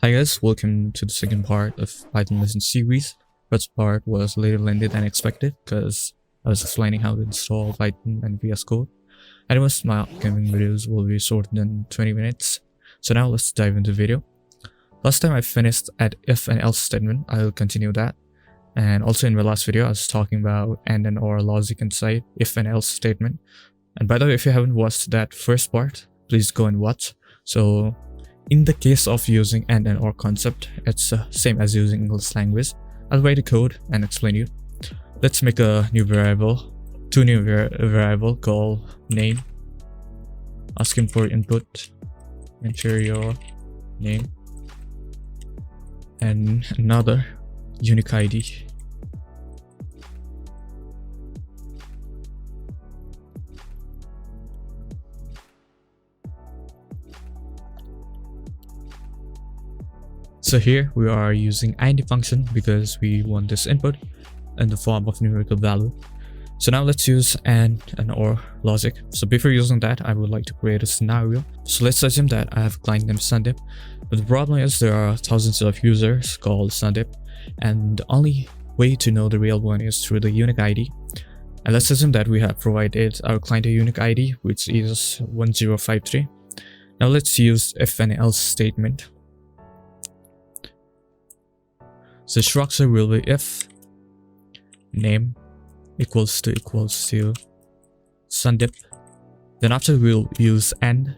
Hi guys, welcome to the second part of Python lesson series. First part was a little lengthy than expected because I was explaining how to install Python and VS Code. Anyways, my upcoming videos will be shorter than 20 minutes. So now let's dive into the video. Last time I finished at if and else statement, I'll continue that. And also in my last video, I was talking about and or logic inside if and else statement. And by the way, if you haven't watched that first part, please go and watch. So in the case of using and or concept, it's same as using English language. I'll write a code and explain you. Let's make a new variable, two new variable called name. Ask him for input, enter your name, and another unique ID. So here we are using id function because we want this input in the form of numerical value. So now let's use and or logic. So before using that, I would like to create a scenario. So let's assume that I have a client named Sandip, but the problem is there are thousands of users called Sandip, and the only way to know the real one is through the unique ID. And let's assume that we have provided our client a unique ID, which is 1053. Now let's use if and else statement. So structure will be if name equals to Sandip. Then after we'll use and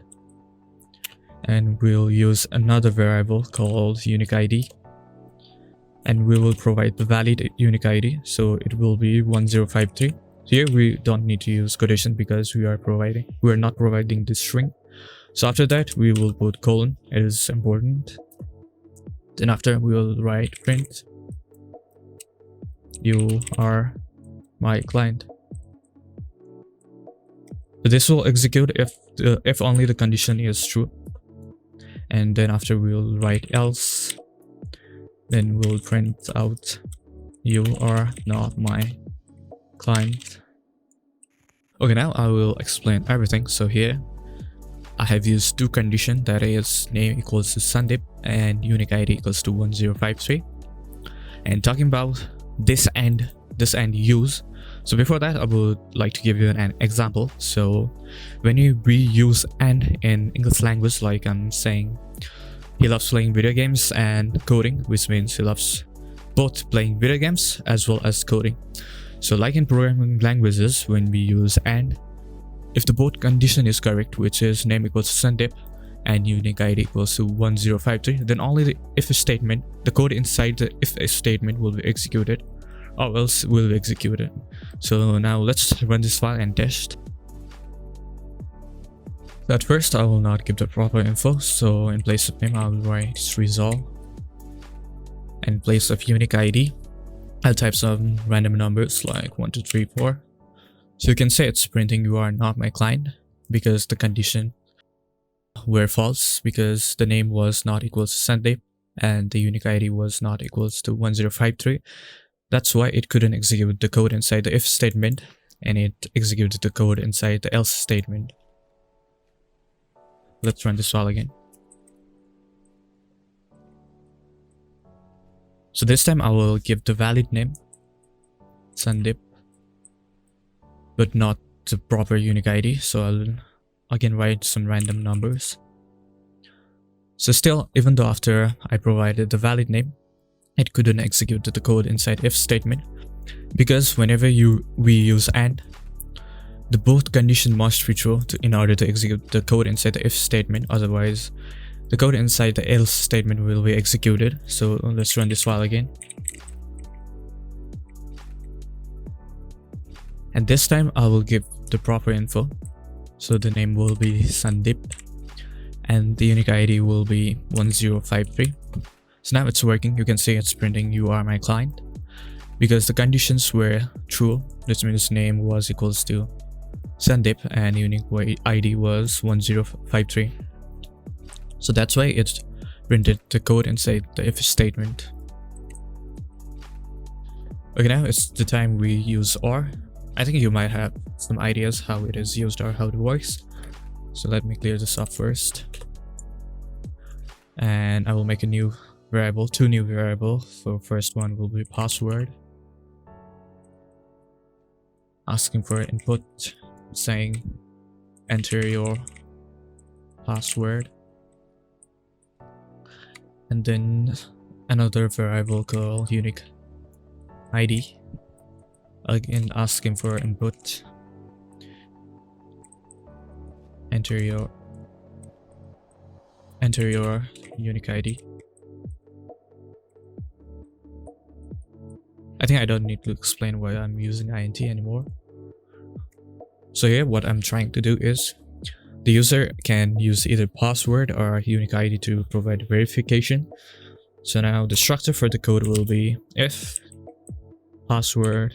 we'll use another variable called unique ID, and we will provide the valid unique ID, so it will be 1053. Here we don't need to use quotation because we are not providing the string. So after that we will put colon, it is important. Then after we will write print you are my client. So this will execute if only the condition is true. And then after we will write else, then we'll print out you are not my client. Okay, now I will explain everything. So here I have used two conditions, that is name equals to Sandip and unique ID equals to 1053. And talking about this and use. So before that, I would like to give you an example. So when we use and in English language, like I'm saying, he loves playing video games and coding, which means he loves both playing video games as well as coding. So like in programming languages, when we use and, if the both condition is correct, which is name equals to Sandip and unique ID equals to 1053, then only the if statement, the code inside the if statement will be executed, or else will be executed. So now let's run this file and test. At first, I will not give the proper info, so in place of name I will write resolve, and in place of unique ID I'll type some random numbers like 1 2 3 4. So you can say it's printing you are not my client because the condition were false, because the name was not equals to Sandip and the unique ID was not equals to 1053. That's why it couldn't execute the code inside the if statement, and it executed the code inside the else statement. Let's run this file again. So this time I will give the valid name Sandip, but not the proper unique ID, so I'll again write some random numbers. So still, even though after I provided the valid name, it couldn't execute the code inside if statement, because whenever we use and, the both condition must be true in order to execute the code inside the if statement. Otherwise the code inside the else statement will be executed. So let's run this file again. And this time I will give the proper info. So the name will be Sandip and the unique ID will be 1053. So now it's working. You can see it's printing you are my client because the conditions were true. This means name was equals to Sandip and unique ID was 1053. So that's why it printed the code inside the if statement. Okay, now it's the time we use or. I think you might have some ideas how it is used or how it works. So let me clear this up first. and I will make a new variable, two new variables. So first one will be password, asking for input, saying enter your password, and then another variable called unique ID, again asking for input, enter your unique ID. I think I don't need to explain why I'm using int anymore. So here what I'm trying to do is the user can use either password or unique ID to provide verification. So now the structure for the code will be if password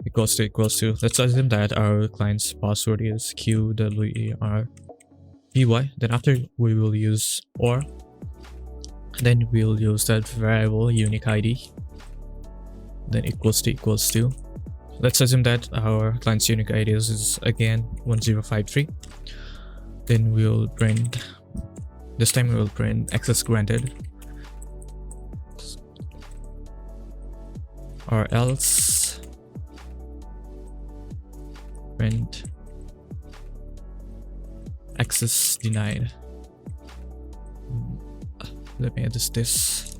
equals to, let's assume that our client's password is QWERTY. Then after we will use or, then we'll use that variable unique ID, then equals to. Let's assume that our client's unique ID is again 1053. Then we'll print, this time we will print access granted, or else print access denied. Let me edit this.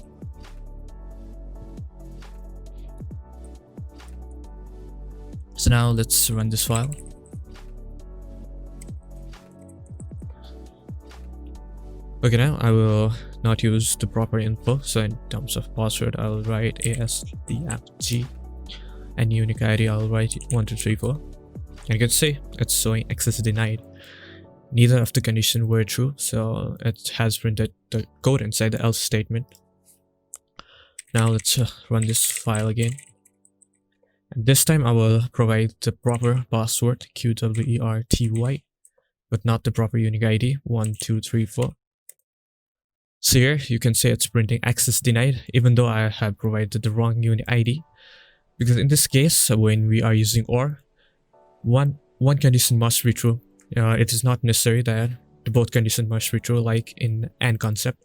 So now let's run this file. Okay, now I will not use the proper info. So in terms of password, I'll write ASDFG, and unique ID I'll write 1234. And you can see it's showing access denied. Neither of the conditions were true, so it has printed the code inside the else statement. Now let's run this file again. And this time I will provide the proper password QWERTY, but not the proper unique ID 1234. So here you can see it's printing access denied, even though I have provided the wrong unique ID. Because in this case, when we are using OR, one condition must be true. It is not necessary that the both conditions must be true, like in AND concept.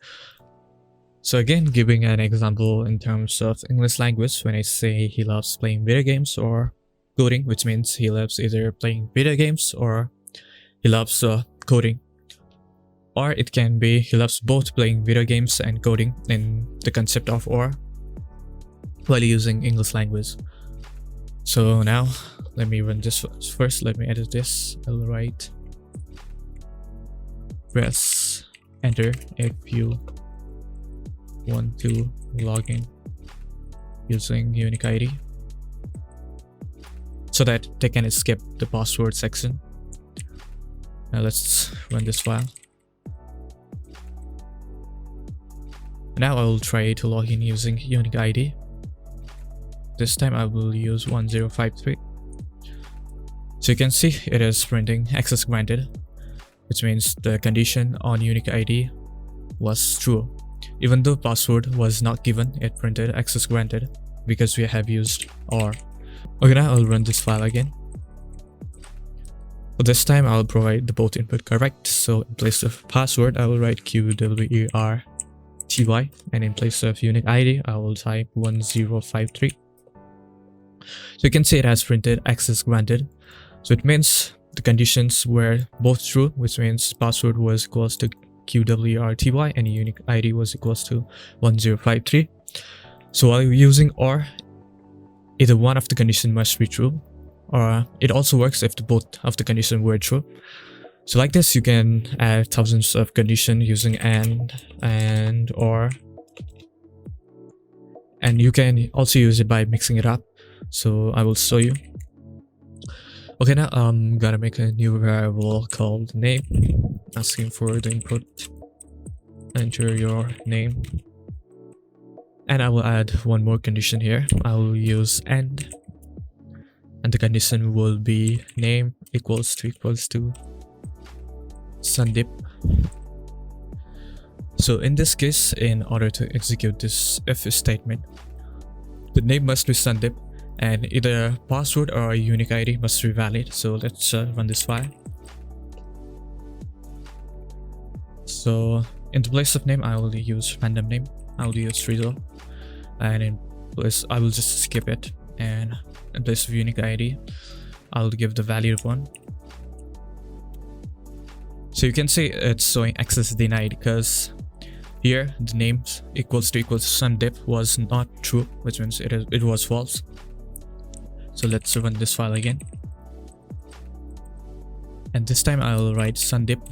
So again, giving an example in terms of English language, when I say he loves playing video games or coding, which means he loves either playing video games or he loves coding. Or it can be he loves both playing video games and coding in the concept of OR while using English language. So now let me run this first. Let me edit this. I'll write press enter if you want to log in using unique ID, so that they can escape the password section. Now let's run this file. Now I will try to log in using unique ID. This time I will use 1053. So you can see it is printing access granted, which means the condition on unique ID was true. Even though password was not given, it printed access granted because we have used OR. Okay, now I'll run this file again. But this time I'll provide the both input correct. So in place of password, I will write QWERTY, and in place of unique ID, I will type 1053. So you can see it has printed access granted. So it means the conditions were both true, which means password was equals to QWERTY and unique ID was equals to 1053. So while you're using OR, either one of the conditions must be true, or it also works if both of the conditions were true. So like this, you can add thousands of conditions using and OR, and you can also use it by mixing it up. So I will show you. Okay, now I'm gonna make a new variable called name, asking for the input, enter your name, and I will add one more condition here. I will use and the condition will be name equals to Sandeep. So in this case, in order to execute this if statement, the name must be Sandeep and either password or unique ID must be valid. So let's run this file. So in the place of name, I will use random name. I will use result, and in place I will just skip it, and in place of unique ID I will give the value of 1. So you can see it's showing access denied because here the names equals to sundip was not true, which means it was false. So let's run this file again, and this time I will write sundip,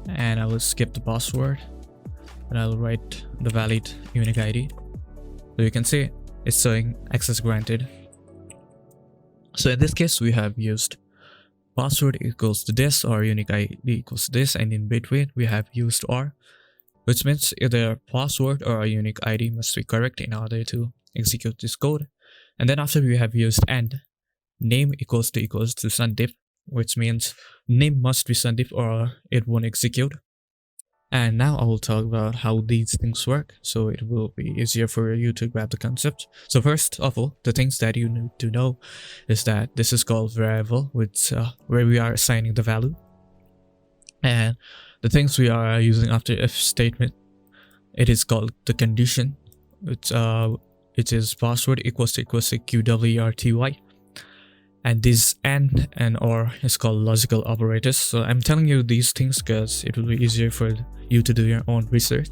and I will skip the password, and I will write the valid unique ID. So you can see it's showing access granted. So in this case we have used password equals to this or unique ID equals to this, and in between we have used OR, which means either password or a unique ID must be correct in order to execute this code. And then after we have used AND, name equals to sundip, which means name must be sundip or it won't execute. And now I will talk about how these things work, so it will be easier for you to grab the concept. So first of all, the things that you need to know is that this is called variable, which where we are assigning the value. And the things we are using after if statement, it is called the condition, which it is password equals to QWERTY. And this AND and OR is called logical operators. So I'm telling you these things because it will be easier for you to do your own research.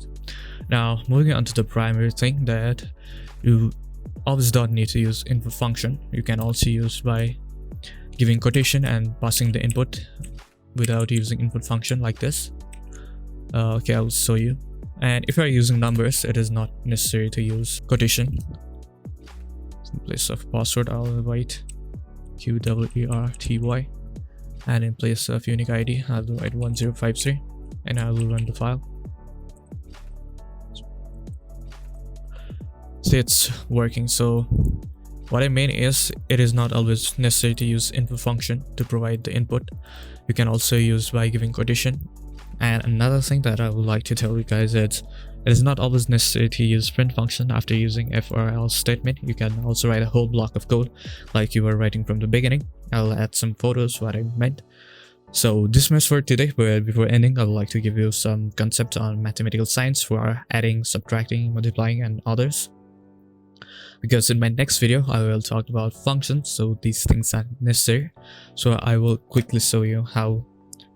Now moving on to the primary thing that you always don't need to use input function. You can also use by giving quotation and passing the input without using input function like this. Okay, I'll show you. And if you are using numbers, it is not necessary to use quotation. In place of password, I'll write QWERTY, and in place of unique ID I'll write 1053, and I will run the file. See, it's working. So what I mean is it is not always necessary to use input function to provide the input. You can also use by giving quotation. And another thing that I would like to tell you guys is it is not always necessary to use print function after using if or else statement. You can also write a whole block of code like you were writing from the beginning. I'll add some photos what I meant. So this much for today, but before ending I would like to give you some concepts on mathematical science for adding, subtracting, multiplying and others. Because in my next video I will talk about functions, so these things are necessary. So I will quickly show you how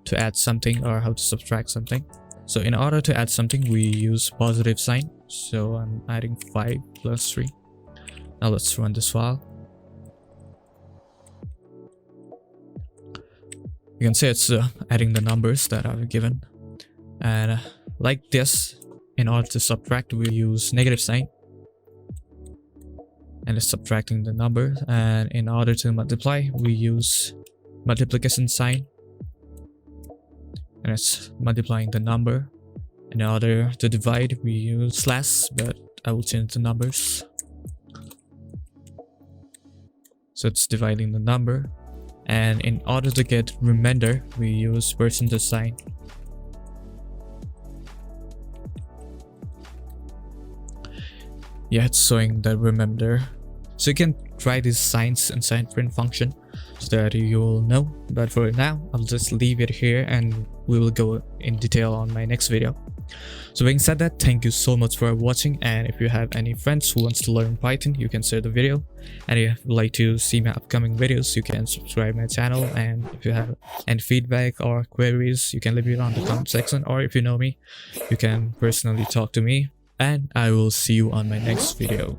to add something or how to subtract something. So in order to add something we use positive sign. So I'm adding 5 plus 3. Now let's run this file. You can see it's adding the numbers that are given, and like this, in order to subtract we use negative sign, and it's subtracting the number. And in order to multiply we use multiplication sign, and it's multiplying the number. In order to divide we use slash, but I will change the numbers, so it's dividing the number. And in order to get remainder we use percentage sign. Yeah, it's showing the remainder. So you can try these signs inside print function so that you will know, but for now I'll just leave it here and we will go in detail on my next video. So being said that, thank you so much for watching, and if you have any friends who wants to learn Python you can share the video, and if you would like to see my upcoming videos you can subscribe my channel. And if you have any feedback or queries you can leave it on the comment section, or if you know me you can personally talk to me, and I will see you on my next video.